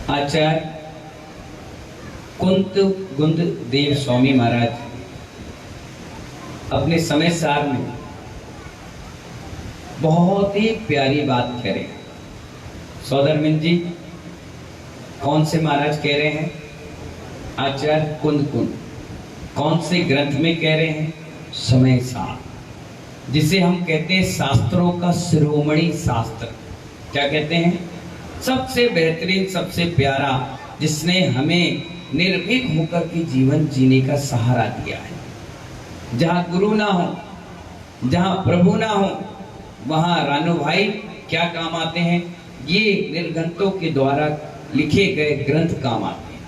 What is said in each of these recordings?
आचार्य कुंत गुंद देव स्वामी महाराज अपने समय सार में बहुत ही प्यारी बात कह रहे हैं। सौदरमिन जी कौन से महाराज कह रहे हैं? आचार्य कुंद कुंद। कौन से ग्रंथ में कह रहे हैं? समय सार, जिसे हम कहते हैं शास्त्रों का शिरोमणि शास्त्र। क्या कहते हैं? सबसे बेहतरीन, सबसे प्यारा, जिसने हमें निर्भीक होकर के जीवन जीने का सहारा दिया है। जहां गुरु ना हो, जहां प्रभु ना हो, वहां रानू भाई क्या काम आते हैं? ये निर्घंटों के द्वारा लिखे गए ग्रंथ काम आते हैं।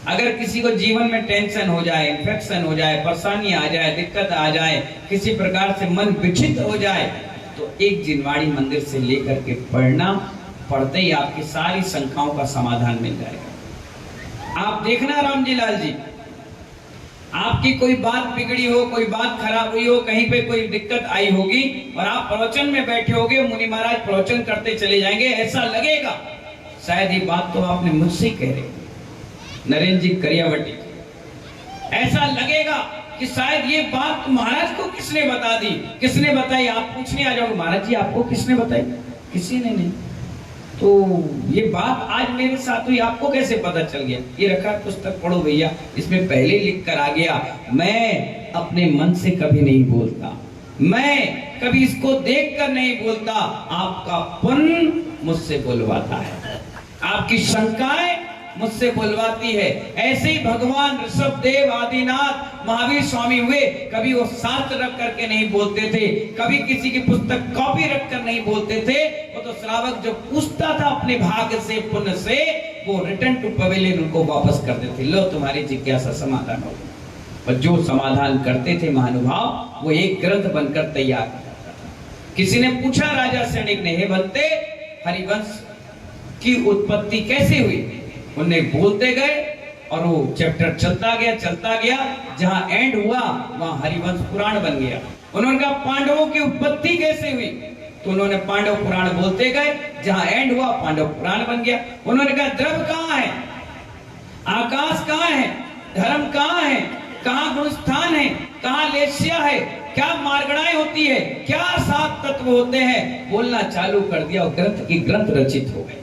अगर किसी को जीवन में टेंशन हो जाए, इन्फेक्शन हो जाए, परेशानी आ जाए, दिक्कत आ जाए, किसी प्रकार से मन विक्षिप्त हो जाए, तो एक जिनवाड़ी मंदिर से लेकर के पढ़ना, पढ़ते ही आपकी सारी शंकाओं का समाधान मिल जाएगा। आप देखना राम जी लाल जी, आपकी कोई बात बिगड़ी हो, कोई बात खराब हुई हो, कहीं पे कोई दिक्कत आई होगी और आप प्रवचन में बैठे होगे, मुनि महाराज प्रवचन करते चले जाएंगे, ऐसा लगेगा शायद ये बात तो आपने मुझसे कह रहे, नरेंद्र जी करियावटी, ऐसा लगेगा कि शायद ये बात महाराज को किसने बता दी, किसने बताई। आप पूछने आ जाओगे, महाराज जी आपको किसने बताई? किसी ने नहीं। तो ये बात आज मेरे साथ हुई, आपको कैसे पता चल गया? ये रखा पुस्तक पढ़ो भैया, इसमें पहले लिख कर आ गया। मैं अपने मन से कभी नहीं बोलता, मैं कभी इसको देखकर नहीं बोलता, आपका पुण्य मुझसे बुलवाता है, आपकी शंकाएं मुझसे बुलवाती है। ऐसे ही भगवान ऋषभ देव आदिनाथ महावीर स्वामी हुए, कभी वो शास्त्र रख करके नहीं बोलते थे, कभी किसी की पुस्तक कॉपी रख कर नहीं बोलते थे। वो तो श्रावक जो पूछता था अपने भाग्य से, पुण्य से, वो रिटर्न टू पवेलियन उनको वापस कर देते, लो तुम्हारी जिज्ञासा समाधान हो। और जो समाधान करते थे महानुभाव, वो एक ग्रंथ बनकर तैयार करता था। किसी ने पूछा राजा सैनिक ने, हे बनते, हरिवंश की उत्पत्ति कैसे हुई? उन्हें बोलते गए और वो चैप्टर चलता गया, जहां एंड हुआ वहां हरिवंश पुराण बन गया। उन्होंने कहा पांडवों की उत्पत्ति कैसे हुई? तो उन्होंने पांडव पुराण बोलते गए, जहां एंड हुआ पांडव पुराण बन गया। उन्होंने कहा द्रव कहाँ है, आकाश कहाँ है, धर्म कहाँ है, कहाँ गुणस्थान है, कहाँ लेस्या है, क्या मार्गणाएं होती है, क्या सात तत्व होते हैं, बोलना चालू कर दिया और ग्रंथ रचित हो गए।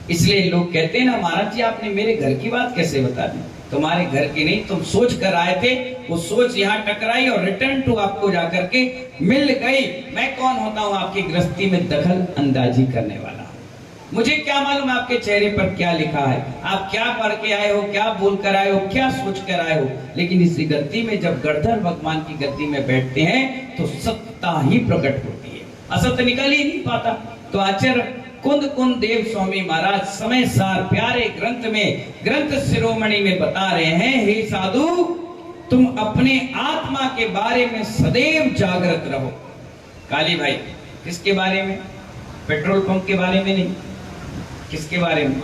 इसलिए लोग कहते हैं ना, महाराज जी आपने मेरे घर की बात कैसे बता दी? तुम्हारे घर की नहीं, तुम सोच कर आए थे, वो सोच यहाँ टकराई और रिटर्न टू आपको जाकर के मिल गई। मैं कौन होता हूँ आपकी गृहस्थी में दखल अंदाजी करने वाला? मुझे क्या मालूम आपके चेहरे पर क्या लिखा है, आप क्या पढ़ के आए हो, क्या बोल कर आए हो, क्या सोच कर आए हो। लेकिन इस गद्दी में जब गणधर भगवान की गद्दी में बैठते हैं तो सत्ता ही प्रकट होती है, असत्य निकल ही नहीं पाता। तो आचार्य कुंद कुंद देव स्वामी महाराज समय सार प्यारे ग्रंथ में, ग्रंथ शिरोमणि में बता रहे हैं, हे साधु, तुम अपने आत्मा के बारे में सदैव जागृत रहो। काली भाई किसके बारे में? पेट्रोल पंप के बारे में नहीं। किसके बारे में?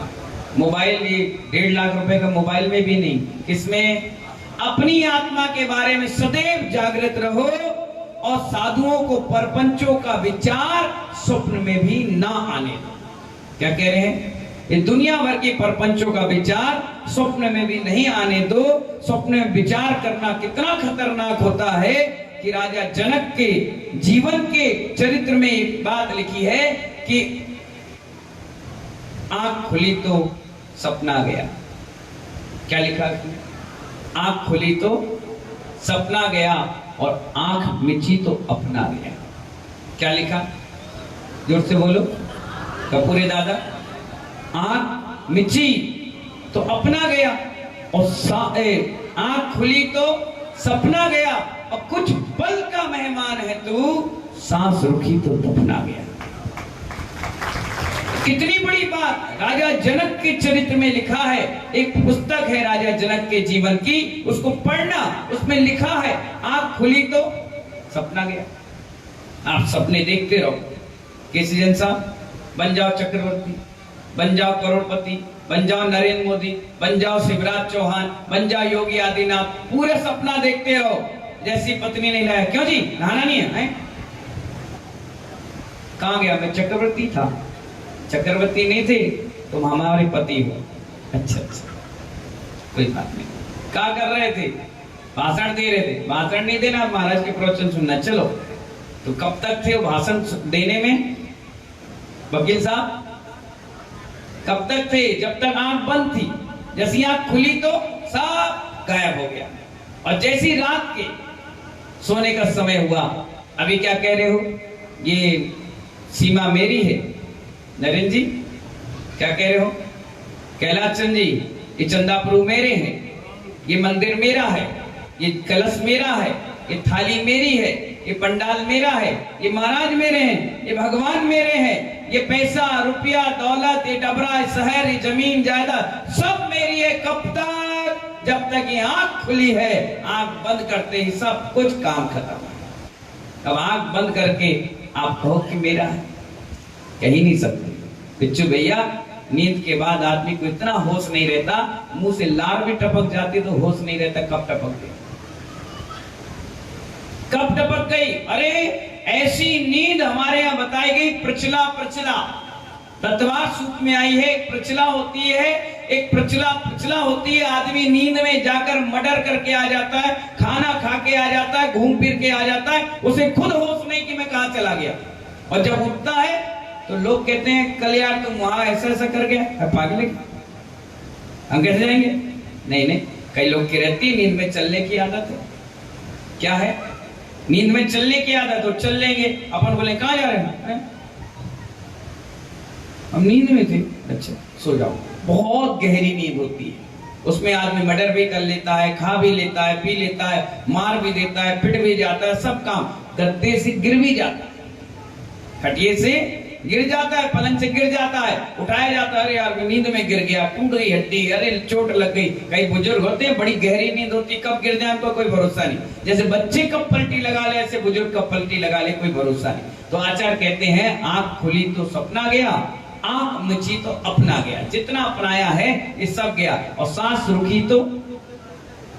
मोबाइल, ये 1.5 लाख रुपए का मोबाइल में भी नहीं। किसमें? अपनी आत्मा के बारे में सदैव जागृत रहो और साधुओं को परपंचों का विचार स्वप्न में भी ना आने दो। क्या कह रहे हैं? ये दुनिया भर के परपंचों का विचार स्वप्न में भी नहीं आने दो। स्वप्न में विचार करना कितना खतरनाक होता है कि राजा जनक के जीवन के चरित्र में एक बात लिखी है कि आंख खुली तो सपना गया। क्या लिखा है? आंख खुली तो सपना गया और आंख मिची तो अपना गया। क्या लिखा? जोर से बोलो कपूरे दादा। आंख मिची तो अपना गया और आंख खुली तो सपना गया, और कुछ पल का मेहमान है तू, सांस रुकी तो दफना गया। कितनी बड़ी बात राजा जनक के चरित्र में लिखा है। एक पुस्तक है राजा जनक के जीवन की, उसको पढ़ना, उसमें लिखा है आंख खुली तो सपना गया। आप सपने देखते रहो। केसी जन साहब, बन जाओ चक्रवर्ती, बन जाओ करोड़पति, बन जाओ नरेंद्र मोदी, बन जाओ शिवराज चौहान, बन जाओ योगी आदित्यनाथ, पूरे सपना देखते रहो। जैसी पत्नी नहीं लाया, क्यों जी नहाना नहीं है? कहां गया? मैं चक्रवर्ती था। चक्रवर्ती नहीं थे, तुम हमारे पति हो। अच्छा अच्छा, कोई बात नहीं। क्या कर रहे थे? भाषण दे रहे थे। भाषण नहीं देना, महाराज के प्रवचन सुनना। चलो, तो कब तक थे वो भाषण देने में वकील साहब? कब तक थे? जब तक आंख बंद थी। जैसी आंख खुली तो सब गायब हो गया। और जैसी रात के सोने का समय हुआ, अभी क्या कह रहे हो? ये सीमा मेरी है। नरेंद्र जी क्या कह रहे हो? कैलाश चंद जी, ये चंदाप्रभु मेरे हैं, ये मंदिर मेरा है, ये कलश मेरा है, ये थाली मेरी है, ये पंडाल मेरा है, ये महाराज मेरे हैं, ये भगवान मेरे हैं, ये पैसा रुपया दौलत, ये डबरा, शहर, ये जमीन जायदाद सब मेरी है। कब तक? जब तक ये आंख खुली है। आंख बंद करते ही सब कुछ काम खत्म। अब आंख बंद करके आप कहो कि मेरा है, कह ही नहीं सकते। बिच्छू भैया, नींद के बाद आदमी को इतना होश नहीं रहता, मुंह से लार भी टपक जाती तो होश नहीं रहता कब टपक गई, कब टपक गई। अरे ऐसी नींद हमारे यहाँ बताई गई, प्रचला प्रचला तत्वार सूत्र में आई है। एक प्रचला होती है, एक प्रचला होती है। आदमी नींद में जाकर मर्डर करके आ जाता है, खाना खा के आ जाता है, घूम फिर के आ जाता है, उसे खुद होश नहीं कि मैं कहां चला गया। और जब उठता है तो लोग कहते हैं कल यार तुम वहां ऐसा ऐसा कर गया, पागल है, हम कैसे जाएंगे? नहीं नहीं, कई लोग की रहती नींद में चलने की आदत है। क्या है? नींद में चलने की आदत। तो चल लेंगे, अपन बोले कहां जा रहे हैं? हम नींद में थे। अच्छा, सो जाओ। बहुत गहरी नींद होती है, उसमें आदमी मर्डर भी कर लेता है, खा भी लेता है, पी लेता है, मार भी देता है, पिट भी जाता है, सब काम। गद्दे से गिर भी जाता है, खटिए से गिर जाता है, पलंग से गिर जाता है, उठाया जाता है, अरे यार नींद में गिर गया, टूट गई हड्डी, अरे चोट लग गई। कई बुजुर्ग होते हैं, बड़ी गहरी नींद होती, कब गिर जाए उनको कोई भरोसा नहीं। जैसे बच्चे कब पलटी लगा ले, ऐसे बुजुर्ग कब पलटी लगा ले, कोई भरोसा नहीं। तो आचार्य कहते हैं आंख खुली तो सपना गया, आंख मुची तो अपना गया। जितना अपनाया है ये सब गया। और सांस रुकी तो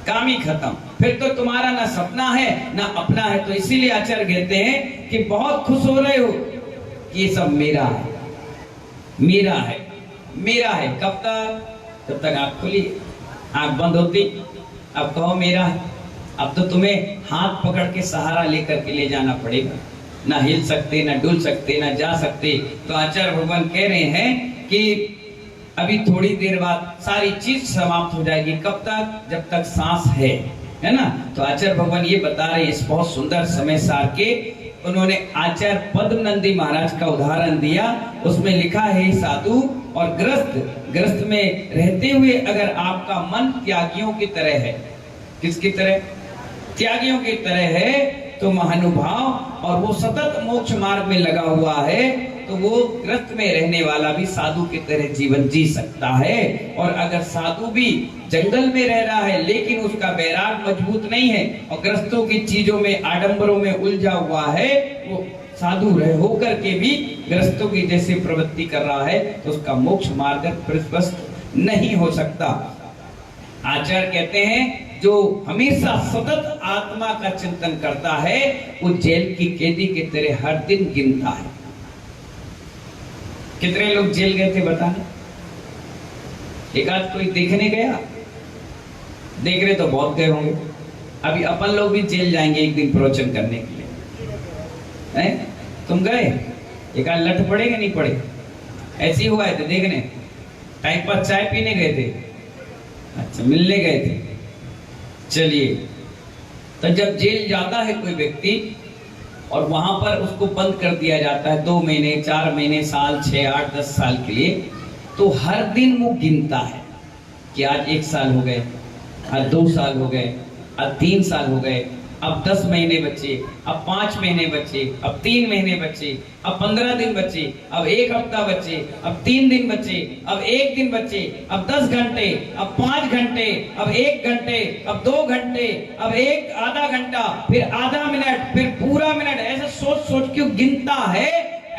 काम ही खत्म। फिर तो तुम्हारा ना सपना है ना अपना है। तो इसीलिए आचार्य कहते हैं कि बहुत खुश हो रहे हो, ये सब मेरा है, मेरा है, मेरा है। कब तक? जब तक आंख खुली। आंख बंद होती, अब कहो मेरा है। अब तो तुम्हें हाथ पकड़ के सहारा लेकर के ले जाना पड़ेगा, ना हिल सकते, ना डुल सकते, ना जा सकते। तो आचार्य भगवान कह रहे हैं कि अभी थोड़ी देर बाद सारी चीज समाप्त हो जाएगी। कब तक? जब तक सांस है ना। तो आचार्य भगवान ये बता रहे इस बहुत सुंदर समय सार के। उन्होंने आचार्य पद्मनंदी महाराज का उदाहरण दिया। उसमें लिखा है साधु और ग्रस्त में रहते हुए अगर आपका मन त्यागियों की तरह है, किसकी तरह? त्यागियों की तरह है, तो महानुभाव और वो सतत मोक्ष मार्ग में लगा हुआ है, तो वो ग्रस्त में रहने वाला भी साधु की तरह जीवन जी सकता है। और अगर साधु भी जंगल में रह रहा है लेकिन उसका बैराग मजबूत नहीं है और ग्रस्तों की चीजों में, आडंबरों में उलझा हुआ है, वो साधु रह होकर के भी ग्रस्तों की जैसे प्रवृत्ति कर रहा है, तो उसका मोक्ष मार्ग प्रशस्त नहीं हो सकता। आचार्य कहते हैं जो हमेशा सतत आत्मा का चिंतन करता है वो जेल की कैदी की तरह हर दिन गिनता है। कितने लोग जेल गए थे बताने? एक आध कोई देखने गया? देख रहे तो बहुत गए होंगे। अभी अपन लोग भी जेल जाएंगे एक दिन प्रवचन करने के लिए। हैं? तुम गए? एक आध लठ पड़े कि नहीं पड़े? ऐसे ही हुआ है तो देखने, टाइम पर चाय पीने गए थे, अच्छा मिलने गए थे। चलिए, तो जब जेल जाता है कोई व्यक्ति और वहां पर उसको बंद कर दिया जाता है 2 महीने, 4 महीने, साल, 6, 8, 10 साल के लिए, तो हर दिन वो गिनता है कि आज 1 साल हो गए, आज 2 साल हो गए, आज 3 साल हो गए, अब 10 महीने बचे, अब 5 महीने बचे, अब 3 महीने बचे, अब 15 दिन बचे, अब 1 हफ्ता बचे, अब 3 दिन बचे, अब 1 दिन बचे, अब 10 घंटे, अब 5 घंटे, अब 1 घंटे, अब 2 घंटे, अब 1 आधा घंटा, फिर आधा मिनट, फिर पूरा मिनट, ऐसे सोच सोच के गिनता है।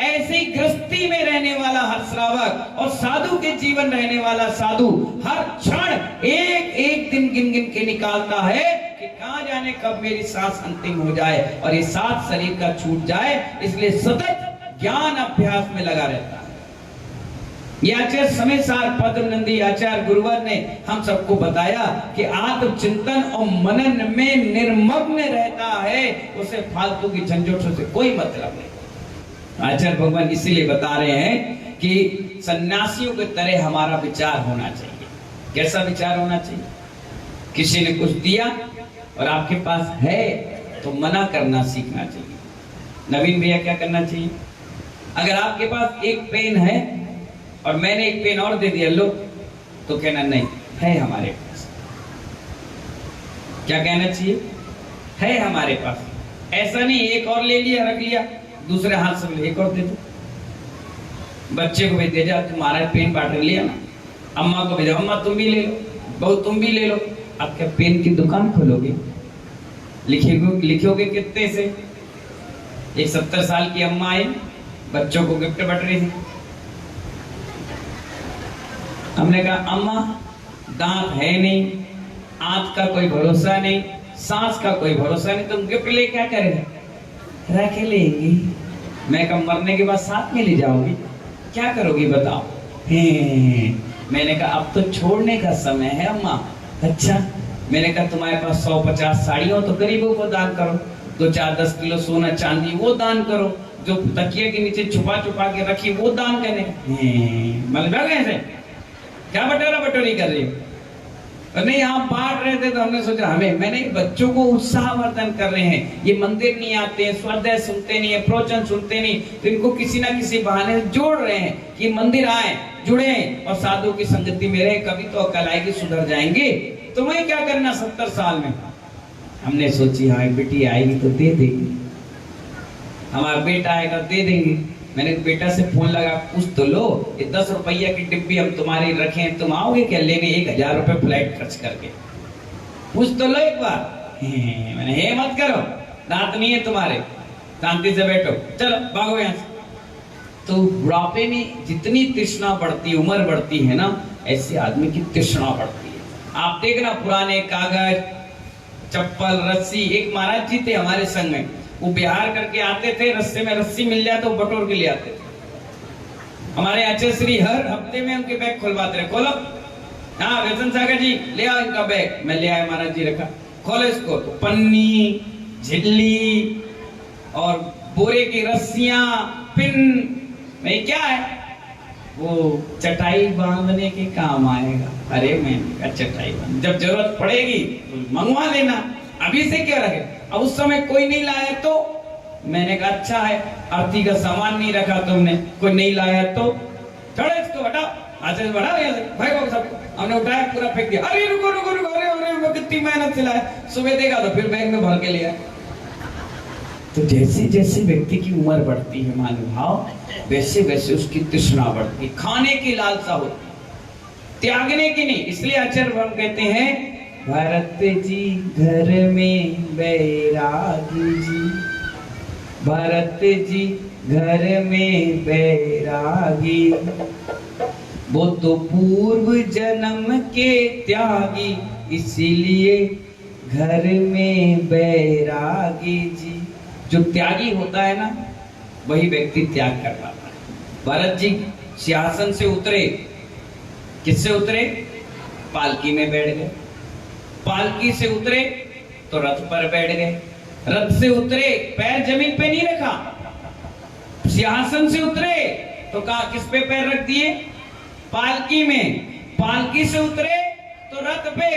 ऐसे ही गृहस्थी में रहने वाला हर श्रावक और साधु के जीवन रहने वाला साधु हर क्षण एक एक दिन गिन गिन के निकालता है कि कहां जाने कब मेरी सांस अंतिम हो जाए और ये साथ शरीर का छूट जाए। इसलिए सतत ज्ञान अभ्यास में लगा रहता है। ये आचार्य समय सार पद्मनंदी आचार्य गुरुवर ने हम सबको बताया कि आत्मचिंतन और मनन में निर्मग्न रहता है, उसे फालतू की झंझटों से कोई मतलब नहीं। आचार्य भगवान इसीलिए बता रहे हैं कि सन्यासियों की तरह हमारा विचार होना चाहिए। कैसा विचार होना चाहिए? किसी ने कुछ दिया और आपके पास है तो मना करना सीखना चाहिए। नवीन भैया क्या करना चाहिए? अगर आपके पास एक पेन है और मैंने एक पेन और दे दिया, लो, तो कहना नहीं है हमारे पास। क्या कहना चाहिए? है हमारे पास। ऐसा नहीं एक और ले लिया, रख लिया, दूसरे हाथ से एक और दे दो। बच्चे को भी दे जा, तुम्हारा पेन बांट लिया ना, अम्मा को भेजा, अम्मा तुम भी ले लो, बहू तुम भी ले लो। आप क्या पेन की दुकान खोलोगे? लिखोगे कितने से? एक 70 साल की अम्मा आई, बच्चों को गिफ्ट बट रही थी। हमने कहा अम्मा दांत है नहीं, आंत का कोई भरोसा नहीं, सांस का कोई भरोसा नहीं, तुम गिफ्ट ले क्या करेगा? रख लेंगी। मैं कहा मरने के बाद साथ में ले जाओगी, क्या करोगी बताओ? मैंने कहा अब तो छोड़ने का समय है अम्मा। अच्छा, मैंने कहा तुम्हारे पास 150 साड़ियों तो गरीबों को दान करो, 2-4-10 किलो सोना चांदी वो दान करो, जो तकिए के नीचे छुपा के रखी वो दान करने। मतलब ऐसे क्या बटोरा बटोरी कर रही हो? नहीं आप बांट रहे थे तो हमने सोचा मैंने बच्चों को उत्साहवर्धन कर रहे हैं। ये मंदिर नहीं आते हैं, स्वाध्याय सुनते नहीं है, प्रवचन सुनते नहीं, तो इनको किसी ना किसी बहाने से जोड़ रहे हैं कि मंदिर आए, जुड़े और साधु की संगति में रहे, कभी तो अकल आएगी, सुधर जाएंगे। तुम्हें क्या करना 70 साल में? हमने सोची हाँ बेटी आएगी तो दे देगी, हमारा बेटा आएगा दे देंगे। मैंने बेटा से फोन लगा, पूछ तो लो, ये 10 रुपया की डिब्बी हम तुम्हारी रखें, तुम आओगे क्या लेने 1000 रुपए फ्लाइट खर्च करके? पूछ तो लो एक बार। मैंने हे मत करो, दांत नहीं है तुम्हारे, शांति से बैठो, चलो भागो यहाँ से। तो बुढ़ापे में जितनी तृष्णा बढ़ती, उम्र बढ़ती है ना, ऐसे आदमी की तृष्णा बढ़ती है। आप देखना पुराने कागज, चप्पल, रस्सी। एक महाराज जी थे हमारे संग में, वो बिहार करके आते थे, रस्ते में रस्सी मिल जाए तो बटोर के ले आते थे। हमारे आचार्य श्री हर हफ्ते में उनके बैग खुलवाते रहे, खोलो, हाँ व्यसन सागर जी ले आओ इनका बैग। मैं ले आया, महाराज जी रखा, खोलो इसको, तो पन्नी, झिल्ली और बोरे की रस्सियां, पिन में क्या है? वो चटाई बांधने के काम आएगा। अरे मैंने चटाई बांध, जब जरूरत पड़ेगी तो मंगवा लेना, अभी से क्या रहे? अब उस समय कोई नहीं लाया तो मैंने कहा अच्छा है, आरती का सामान नहीं रखा तुमने, कोई नहीं लाया तो छोड़ो इसको, हटाओ, आचार्य बढ़ाओ यहाँ से, भाई सब हमने उठाया, पूरा फेंक दिया। अरे रुको रुको रुको, अरे कितनी मेहनत से लाया, सुबह देखा तो फिर बैग में भर के लिया। तो जैसे जैसे व्यक्ति की उम्र बढ़ती है महानुभाव, वैसे वैसे उसकी तृष्णा बढ़ती, खाने की लालसा होती, त्यागने की नहीं। इसलिए आचार्य हम कहते हैं भरत जी घर में बैरागी जी, भरत जी घर में बैरागी, वो तो पूर्व जन्म के त्यागी, इसीलिए घर में बैरागी जी। जो त्यागी होता है ना, वही व्यक्ति त्याग कर पाता है। भरत जी सिंहासन से उतरे, किससे उतरे? पालकी में बैठ गए, पालकी से उतरे तो रथ पर बैठ गए, रथ से उतरे पैर जमीन पे नहीं रखा, सिंहासन से उतरे तो कहा किस पे पैर रख दिए? पालकी में। पालकी से उतरे तो रथ पे,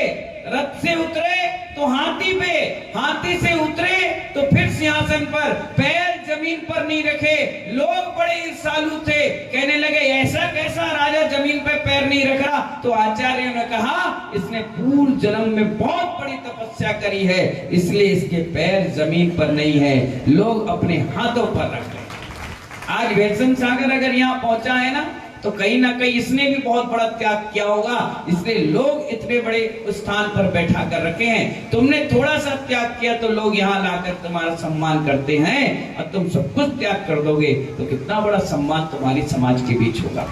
रथ से उतरे तो हाथी पे, हाथी से उतरे तो फिर सिंहासन पर, पैर जमीन पर नहीं रखे। लोग बड़े ईर्ष्यालु थे, कहने लगे ऐसा कैसा राजा जमीन पे पैर नहीं रख रहा? तो आचार्यों ने कहा इसने पूर्व जन्म में बहुत बड़ी तपस्या करी है, इसलिए इसके पैर जमीन पर नहीं है, लोग अपने हाथों पर रख रहे। आज व्यसन सागर अगर यहाँ पहुंचा है ना, तो कहीं ना कहीं इसने भी बहुत बड़ा त्याग किया होगा, इसलिए लोग इतने बड़े स्थान पर बैठा कर रखे हैं। तुमने थोड़ा सा त्याग किया तो लोग यहाँ लाकर तुम्हारा सम्मान करते हैं, और तुम सब कुछ त्याग कर दोगे तो कितना बड़ा सम्मान तुम्हारी समाज के बीच होगा।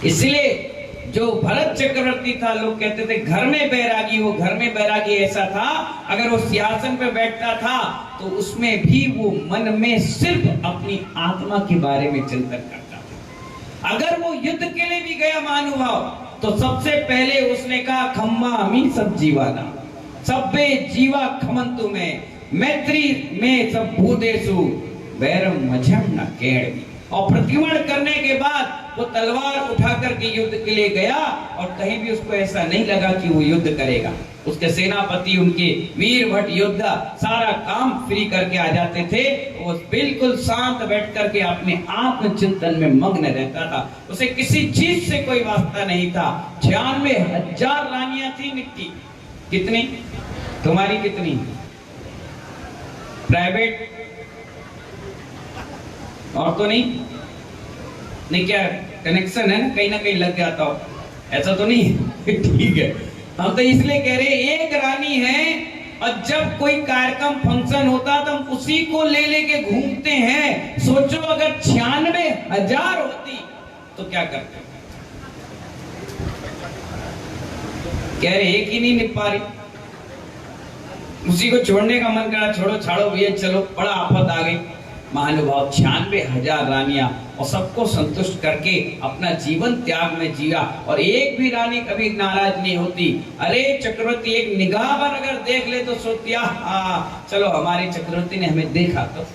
इसलिए जो भरत चक्रवर्ती था, लोग कहते थे घर में बैरागी, वो घर में बैरागी ऐसा था, अगर वो सिंहासन पे बैठता था तो उसमें भी वो मन में सिर्फ अपनी आत्मा के बारे में चिंतन करता था। अगर वो युद्ध के लिए भी गया महानुभाव, तो सबसे पहले उसने कहा खम्मामि सब जीवाना सब्बे जीवा खमंतु में मैत्री में सब भूतेषु वैरम मझम न केणवी। और प्रतिवण करने के बाद वो तलवार उठा करके युद्ध के लिए गया, और कहीं भी उसको ऐसा नहीं लगा कि वो युद्ध करेगा। उसके सेनापति, उनके वीर भट योद्धा सारा काम फ्री करके आ जाते थे। वो बिल्कुल शांत बैठ करके अपने आत्मचिंतन में मग्न रहता था। उसे किसी चीज से कोई वास्ता नहीं था। 96,000 रानियां थी निक्की। कितनी? तुम्हारी कितनी? प्राइवेट और तो नहीं क्या कनेक्शन है ना, कहीं ना कहीं लग जाता हो, ऐसा तो नहीं ठीक है। हम तो इसलिए कह रहे एक रानी है, और जब कोई कार्यक्रम फंक्शन होता तो हम उसी को ले लेके घूमते हैं। सोचो अगर 96,000 होती तो क्या करते? कह रहे एक ही नहीं निप पा रही, उसी को छोड़ने का मन करा, छोड़ो छाड़ो भैया, चलो बड़ा आफत आ गई। महानुभाव 96,000 रानियां, और सबको संतुष्ट करके अपना जीवन त्याग में जिया। और एक भी रानी कभी नाराज नहीं होती। अरे चक्रवर्ती एक निगाह पर अगर देख ले तो सोचती चलो हमारे चक्रवर्ती ने हमें देखा तो,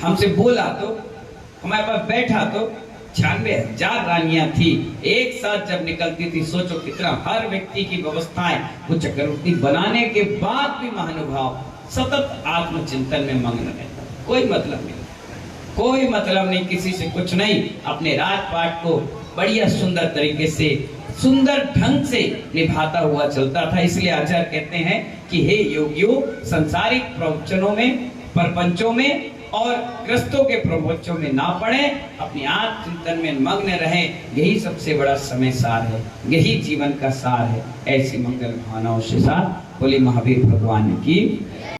हमसे बोला तो, हमारे पास बैठा तो। 96,000 रानियां थी, एक साथ जब निकलती थी, सोचो कितना हर व्यक्ति की व्यवस्थाएं वो चक्रवर्ती बनाने के बाद भी महानुभाव सतत आत्मचिंतन में मग्न रहता। कोई मतलब नहीं, कोई मतलब नहीं, किसी से कुछ नहीं, अपने राजपाट को बढ़िया सुंदर तरीके से, सुंदर ढंग से निभाता हुआ चलता था। इसलिए आचार्य कहते हैं कि हे योगियों, संसारिक प्रवचनों में, प्रपंचों में और ग्रस्तों के प्रवचनों में ना पड़े, अपने आत्मचिंतन में मग्न रहें। यही सबसे बड़ा समय सार है, यही जीवन का सार है। ऐसी मंगल भावनाओं के साथ बोले महावीर भगवान की